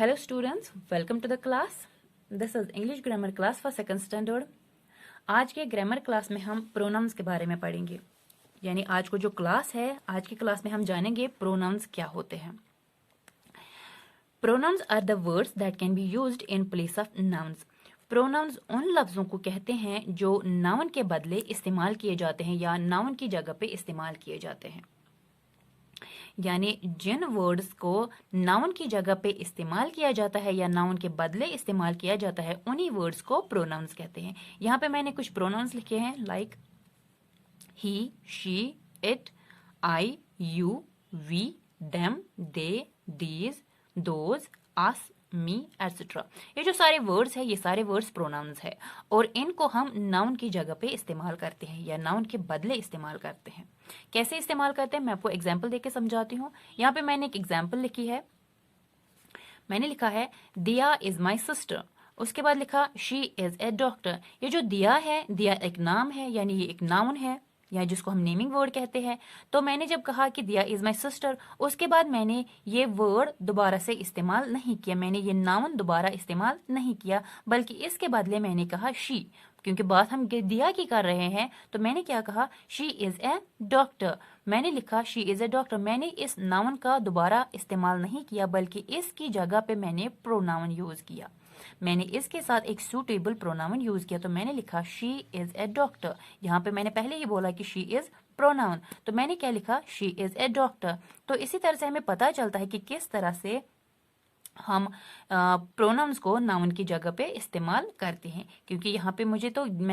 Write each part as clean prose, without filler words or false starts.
Hello students, welcome to the class. This is English grammar class for second standard. आज के grammar class में हम pronounce के बारे में पढ़ेंगे। यानी आज को जो क्लास है, आज की क्लास में हम जानेंगे प्रोनाउंस क्या होते हैं। Pronouns are the words that can be used in place of nouns. Pronouns उन लफ्जों को कहते हैं जो नाउन के बदले इस्तेमाल किए जाते हैं या नाउन की जगह पे इस्तेमाल किए जाते हैं। यानी जिन वर्ड्स को नाउन की जगह पे इस्तेमाल किया जाता है या नाउन के बदले इस्तेमाल किया जाता है, उन्हीं वर्ड्स को प्रोनाउंस कहते हैं। यहाँ पे मैंने कुछ प्रोनाउंस लिखे हैं, like he, she, it, I, you, we, them, they, these, those, us, me, etcetera. ये जो सारे वर्ड्स है, ये सारे वर्ड्स प्रोनाउंस है और इनको हम नाउन की जगह पे इस्तेमाल करते हैं या नाउन के बदले इस्तेमाल करते हैं। कैसे इस्तेमाल करते हैं मैं आपको एग्जाम्पल देके समझाती हूँ। यहाँ पे मैंने एक एग्जाम्पल लिखी है। मैंने लिखा है दिया इज माई सिस्टर, उसके बाद लिखा शी इज ए डॉक्टर। ये जो दिया है, दिया एक नाम है, यानी ये एक नाउन है या जिसको हम नेमिंग वर्ड कहते हैं। तो मैंने जब कहा कि दिया इज माई सिस्टर, उसके बाद मैंने ये वर्ड दोबारा से इस्तेमाल नहीं किया, मैंने ये नाउन दोबारा इस्तेमाल नहीं किया, बल्कि इसके बदले मैंने कहा शी। क्योंकि बात हम दिया की कर रहे हैं, तो मैंने क्या कहा, शी इज ए डॉक्टर। मैंने लिखा शी इज ए डॉक्टर। मैंने इस नाउन का दोबारा इस्तेमाल नहीं किया, बल्कि इसकी जगह पे मैंने प्रोनाउन यूज किया। मैंने इसके साथ एक सूटेबल प्रोनाउन यूज किया, तो मैंने लिखा शी इज ए डॉक्टर। यहाँ पे मैंने पहले ही बोला कि शी इज प्रोनाउन, तो मैंने क्या लिखा, शी इज ए डॉक्टर। तो इसी तरह से हमें पता चलता है कि किस तरह से हम प्रोनाउंस को नाउन की जगह पे इस्तेमाल करते हैं। क्योंकि यहाँ पे मैं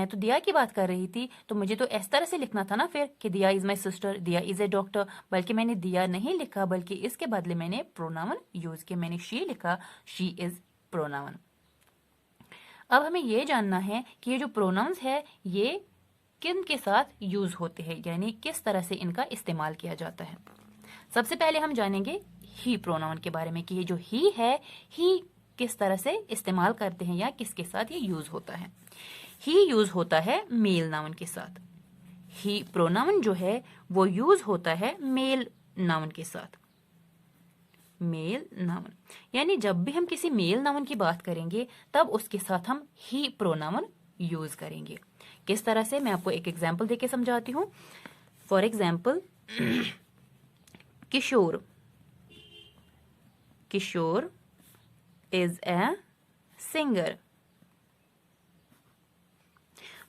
तो दिया की बात कर रही थी, तो मुझे तो इस तरह से लिखना था ना फिर कि दिया इज माई सिस्टर, दिया इज ए डॉक्टर, बल्कि मैंने दिया नहीं लिखा, बल्कि इसके बदले मैंने प्रोनाउन यूज किया। मैंने शी लिखा, शी इज प्रोनाउन। अब हमें ये जानना है कि ये जो प्रोनाउंस है ये किन के साथ यूज होते हैं, यानी किस तरह से इनका इस्तेमाल किया जाता है। सबसे पहले हम जानेंगे ही प्रोनाउन के बारे में कि ये जो ही है, ही किस तरह से इस्तेमाल करते हैं या किसके साथ ये यूज होता है। ही यूज होता है मेल नाउन के साथ। ही प्रोनाउन जो है वो यूज होता है मेल नाउन के साथ। मेल नाउन यानी जब भी हम किसी मेल नाउन की बात करेंगे तब उसके साथ हम ही प्रोनाउन यूज करेंगे। किस तरह से, मैं आपको एक एग्जांपल देके समझाती हूँ। For example, Kishore, Kishore is a singer.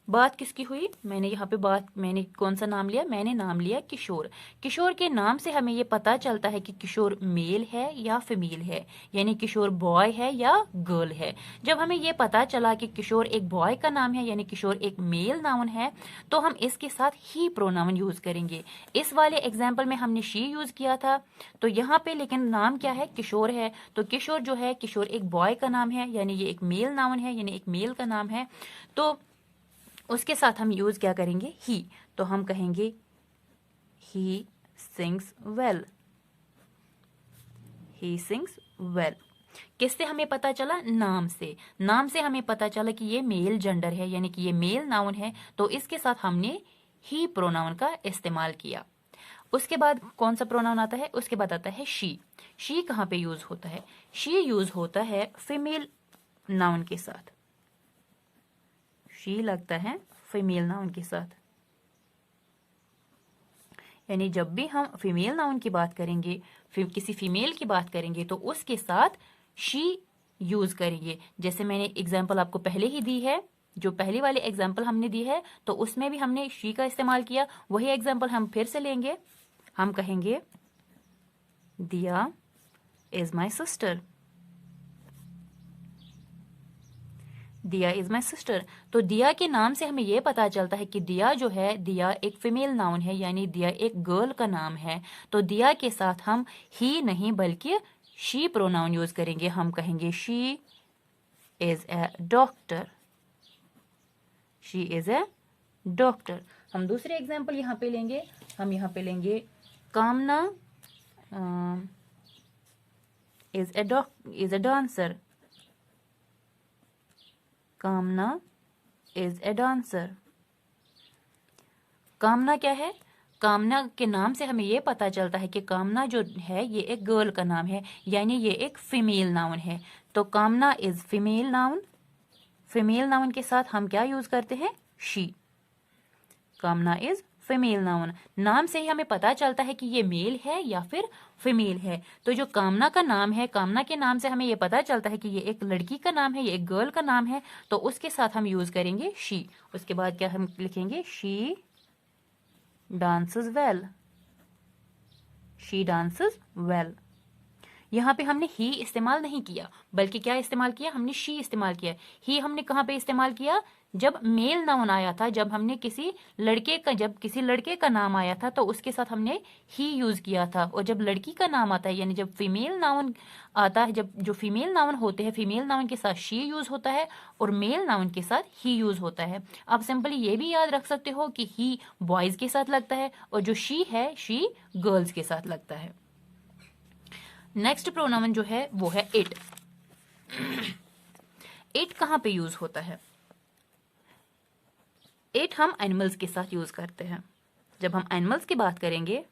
बात किसकी हुई, मैंने कौन सा नाम लिया, मैंने नाम लिया किशोर। किशोर के नाम से हमें ये पता चलता है कि किशोर मेल है या फीमेल है, यानी किशोर बॉय है या गर्ल है। जब हमें ये पता चला कि किशोर एक बॉय का नाम है, यानी किशोर एक मेल नाउन है, तो हम इसके साथ ही प्रोनाउन यूज करेंगे। इस वाले एग्जाम्पल में हमने शी यूज किया था, तो यहाँ पे लेकिन नाम क्या है, किशोर है। तो किशोर जो है, किशोर एक बॉय का नाम है, यानी ये एक मेल नाउन है, यानी एक मेल का नाम है। तो उसके साथ हम यूज क्या करेंगे, ही। तो हम कहेंगे he sings well, he sings well. किससे हमें पता चला, नाम से। नाम से हमें पता चला कि ये मेल जेंडर है, यानी कि ये मेल नाउन है, तो इसके साथ हमने ही प्रोनाउन का इस्तेमाल किया। उसके बाद कौन सा प्रोनाउन आता है, उसके बाद आता है शी। शी कहाँ पे यूज होता है, शी यूज होता है फीमेल नाउन के साथ। शी लगता है फीमेल नाउन के साथ, यानी जब भी हम फीमेल नाउन की बात करेंगे, किसी फीमेल की बात करेंगे, तो उसके साथ शी यूज करेंगे। जैसे मैंने एग्जाम्पल आपको पहले ही दी है, जो पहली वाली एग्जाम्पल हमने दी है, तो उसमें भी हमने शी का इस्तेमाल किया। वही एग्जाम्पल हम फिर से लेंगे। हम कहेंगे दिया इज माई सिस्टर, दिया इज माई सिस्टर। तो दिया के नाम से हमें यह पता चलता है कि दिया जो है, दिया एक फीमेल नाउन है, यानी दिया एक गर्ल का नाम है। तो दिया के साथ हम ही नहीं बल्कि शी प्रोनाउन यूज करेंगे। हम कहेंगे she is a doctor, she is a doctor. हम दूसरे एग्जाम्पल यहाँ पे लेंगे। हम यहाँ पे लेंगे कामना इज ए डांसर, कामना इज ए डांसर। कामना क्या है, कामना के नाम से हमें ये पता चलता है कि कामना जो है ये एक गर्ल का नाम है, यानी ये एक फीमेल नाउन है। तो कामना is female noun. Female noun के साथ हम क्या यूज करते हैं? शी। कामना इज फीमेल नाउन। नाम से ही हमें पता चलता है कि ये मेल है या फिर फीमेल है। तो जो कामना का नाम है, कामना के नाम से हमें ये पता चलता है कि ये एक लड़की का नाम है, ये एक गर्ल का नाम है, तो उसके साथ हम यूज करेंगे शी। उसके बाद क्या हम लिखेंगे? She dances well. She dances well. यहाँ पे हमने ही इस्तेमाल नहीं किया, बल्कि क्या इस्तेमाल किया? हमने शी इस्तेमाल किया। ही हमने कहाँ पे इस्तेमाल किया? जब मेल नाउन आया था, जब हमने जब किसी लड़के का नाम आया था तो उसके साथ हमने ही यूज किया था। और जब लड़की का नाम आता है, यानी जब फीमेल नाउन आता है, जब जो फीमेल नाउन होते हैं, फीमेल नाउन के साथ शी यूज होता है और मेल नाउन के साथ ही यूज होता है। आप सिंपली ये भी याद रख सकते हो कि ही बॉयज के साथ लगता है और जो शी है, शी गर्ल्स के साथ लगता है। नेक्स्ट प्रोनाउन जो है वो है इट। इट कहां पे यूज होता है? इट हम एनिमल्स के साथ यूज करते हैं। जब हम एनिमल्स की बात करेंगे,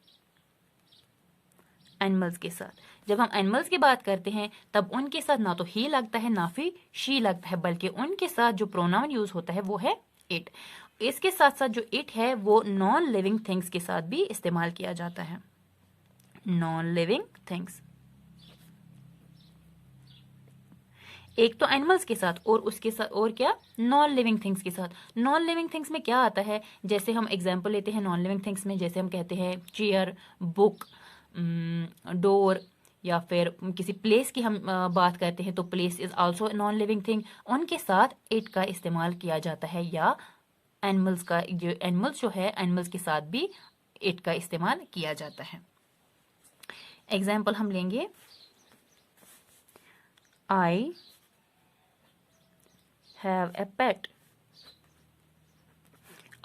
एनिमल्स के साथ जब हम एनिमल्स की बात करते हैं तब उनके साथ ना तो ही लगता है ना फिर शी लगता है, बल्कि उनके साथ जो प्रोनाउन यूज होता है वो है इट। इसके साथ साथ जो इट है वो नॉन लिविंग थिंग्स के साथ भी इस्तेमाल किया जाता है। नॉन लिविंग थिंग्स, एक तो एनिमल्स के साथ और उसके साथ और क्या? नॉन लिविंग थिंग्स के साथ। नॉन लिविंग थिंग्स में क्या आता है? जैसे हम एग्जांपल लेते हैं नॉन लिविंग थिंग्स में, जैसे हम कहते हैं चेयर, बुक, डोर, या फिर किसी प्लेस की हम बात करते हैं तो place is also known living thing. उनके साथ इट का इस्तेमाल किया जाता है, या एनिमल्स का जो एनिमल्स जो है, एनिमल्स के साथ भी इट का इस्तेमाल किया जाता है। एग्जाम्पल हम लेंगे, I have a pet.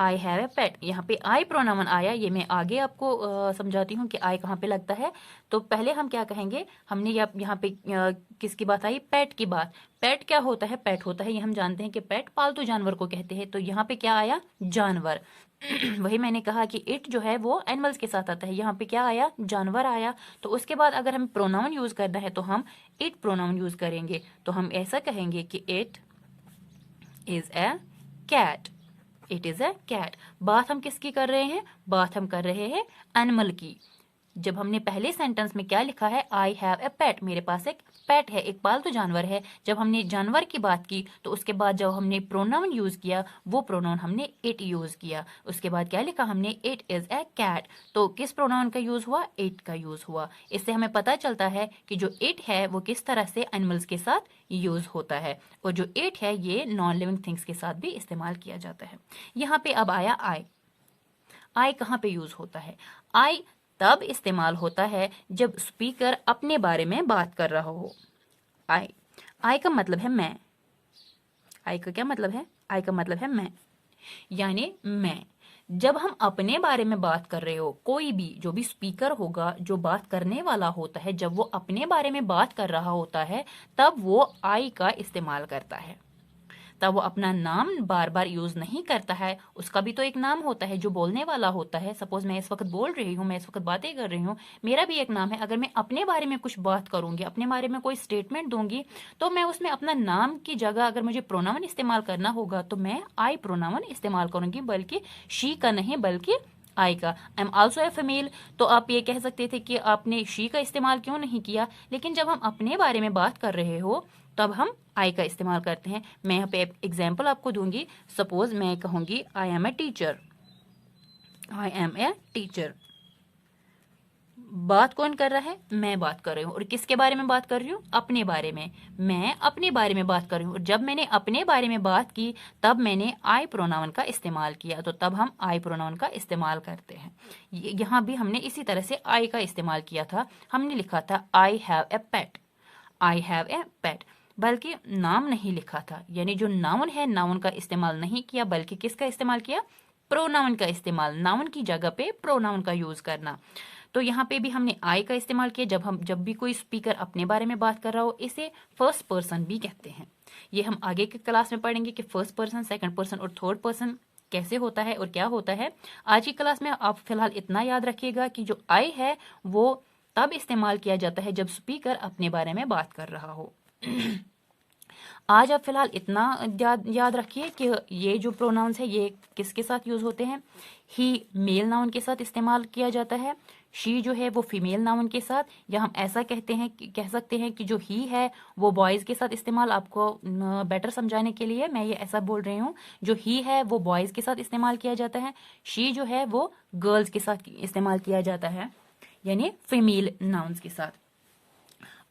I have a पेट, यहाँ पे आई प्रोनाउन आया, ये मैं आगे आपको समझाती हूँ कि आई कहाँ पे लगता है। तो पहले हम क्या कहेंगे? हमने यहाँ पे किसकी बात आई? पेट की बात। पेट क्या होता है? पेट होता है, ये हम जानते हैं कि पेट पालतू जानवर को कहते हैं। तो यहाँ पे क्या आया? जानवर। वही मैंने कहा कि इट जो है वो एनिमल्स के साथ आता है, यहाँ पे क्या आया? जानवर आया। तो उसके बाद अगर हमें प्रोनाउन यूज करना है तो हम इट प्रोनाउन यूज करेंगे। तो हम ऐसा कहेंगे कि it is a cat. It is a cat. बात हम किसकी कर रहे हैं? बात हम कर रहे हैं एनिमल की। जब हमने पहले सेंटेंस में क्या लिखा है? आई हैव ए पेट, मेरे पास एक पेट है, एक पालतू जानवर है। जब हमने जानवर की बात की तो उसके बाद जब हमने प्रोनाउन यूज किया वो प्रोनाउन हमने इट यूज किया। उसके बाद क्या लिखा हमने? It is a cat. तो किस प्रोनाउन का यूज हुआ? इट का यूज हुआ। इससे हमें पता चलता है कि जो इट है वो किस तरह से एनिमल्स के साथ यूज होता है, और जो इट है ये नॉन लिविंग थिंग्स के साथ भी इस्तेमाल किया जाता है। यहाँ पे अब आया आई। आई कहाँ पे यूज होता है? आई तब इस्तेमाल होता है जब स्पीकर अपने बारे में बात कर रहा हो। आई का मतलब है मैं। आई का क्या मतलब है? आई का मतलब है मैं, यानी मैं। जब हम अपने बारे में बात कर रहे हो, कोई भी जो भी स्पीकर होगा, जो बात करने वाला होता है, जब वो अपने बारे में बात कर रहा होता है तब वो आई का इस्तेमाल करता है। तब वो अपना नाम बार बार यूज नहीं करता है, उसका भी तो एक नाम होता है जो बोलने वाला होता है। सपोज मैं इस वक्त बोल रही हूँ, मैं इस वक्त बातें कर रही हूँ, मेरा भी एक नाम है। अगर मैं अपने बारे में कुछ बात करूंगी, अपने बारे में कोई स्टेटमेंट दूंगी, तो मैं उसमें अपना नाम की जगह अगर मुझे प्रोनाउन इस्तेमाल करना होगा तो मैं आई प्रोनाउन इस्तेमाल करूंगी, बल्कि शी का नहीं, बल्कि आई का। I am also a female, तो आप ये कह सकते थे कि आपने शी का इस्तेमाल क्यों नहीं किया, लेकिन जब हम अपने बारे में बात कर रहे हो तब हम आई का इस्तेमाल करते हैं। मैं यहाँ पे एग्जाम्पल आपको दूंगी। सपोज मैं कहूंगी I am a teacher. I am a teacher. बात कौन कर रहा है? मैं बात कर रही हूँ। और किसके बारे में बात कर रही हूँ? अपने बारे में। मैं अपने बारे में बात कर रही हूँ, और जब मैंने अपने बारे में बात की तब मैंने आई प्रोनाउन का इस्तेमाल किया, तो तब हम आई प्रोनाउन का इस्तेमाल करते हैं। यहाँ भी हमने इसी तरह से आई का इस्तेमाल किया था। हमने लिखा था I have a pet. I have a पेट, बल्कि नाम नहीं लिखा था, यानी जो नाउन है नाउन का इस्तेमाल नहीं किया, बल्कि किसका इस्तेमाल किया? प्रोनाउन का इस्तेमाल। नाउन की जगह पे प्रोनाउन का यूज करना। तो यहाँ पे भी हमने आई का इस्तेमाल किया। जब भी कोई स्पीकर अपने बारे में बात कर रहा हो, इसे फर्स्ट पर्सन भी कहते हैं। ये हम आगे के क्लास में पढ़ेंगे कि फर्स्ट पर्सन, सेकंड पर्सन और थर्ड पर्सन कैसे होता है और क्या होता है। आज की क्लास में आप फिलहाल इतना याद रखिएगा कि जो आई है वो तब इस्तेमाल किया जाता है जब स्पीकर अपने बारे में बात कर रहा हो। आज आप फिलहाल इतना याद रखिए कि ये जो प्रोनाउंस है ये किसके साथ यूज होते हैं। ही मेल नाउन के साथ इस्तेमाल किया जाता है, शी जो है वो फीमेल नाउन के साथ, या हम ऐसा कह सकते हैं कि जो ही है वो बॉयज के साथ इस्तेमाल। आपको बेटर समझाने के लिए मैं ये ऐसा बोल रही हूँ, जो ही है वो बॉयज के साथ इस्तेमाल किया जाता है, शी जो है वो गर्ल्स के साथ इस्तेमाल किया जाता है, यानी फीमेल नाउन्स के साथ।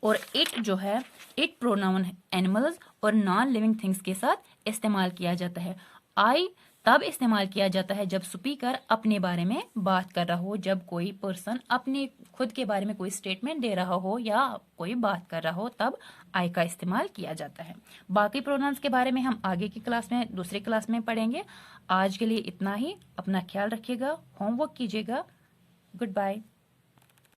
और इट जो है, इट प्रोनाउन एनिमल्स और नॉन लिविंग थिंग्स के साथ इस्तेमाल किया जाता है। आई तब इस्तेमाल किया जाता है जब स्पीकर अपने बारे में बात कर रहा हो, जब कोई पर्सन अपने खुद के बारे में कोई स्टेटमेंट दे रहा हो या कोई बात कर रहा हो, तब आई का इस्तेमाल किया जाता है। बाकी प्रोनाउंस के बारे में हम आगे की क्लास में, दूसरी क्लास में पढ़ेंगे। आज के लिए इतना ही। अपना ख्याल रखिएगा, होमवर्क कीजिएगा। Good bye.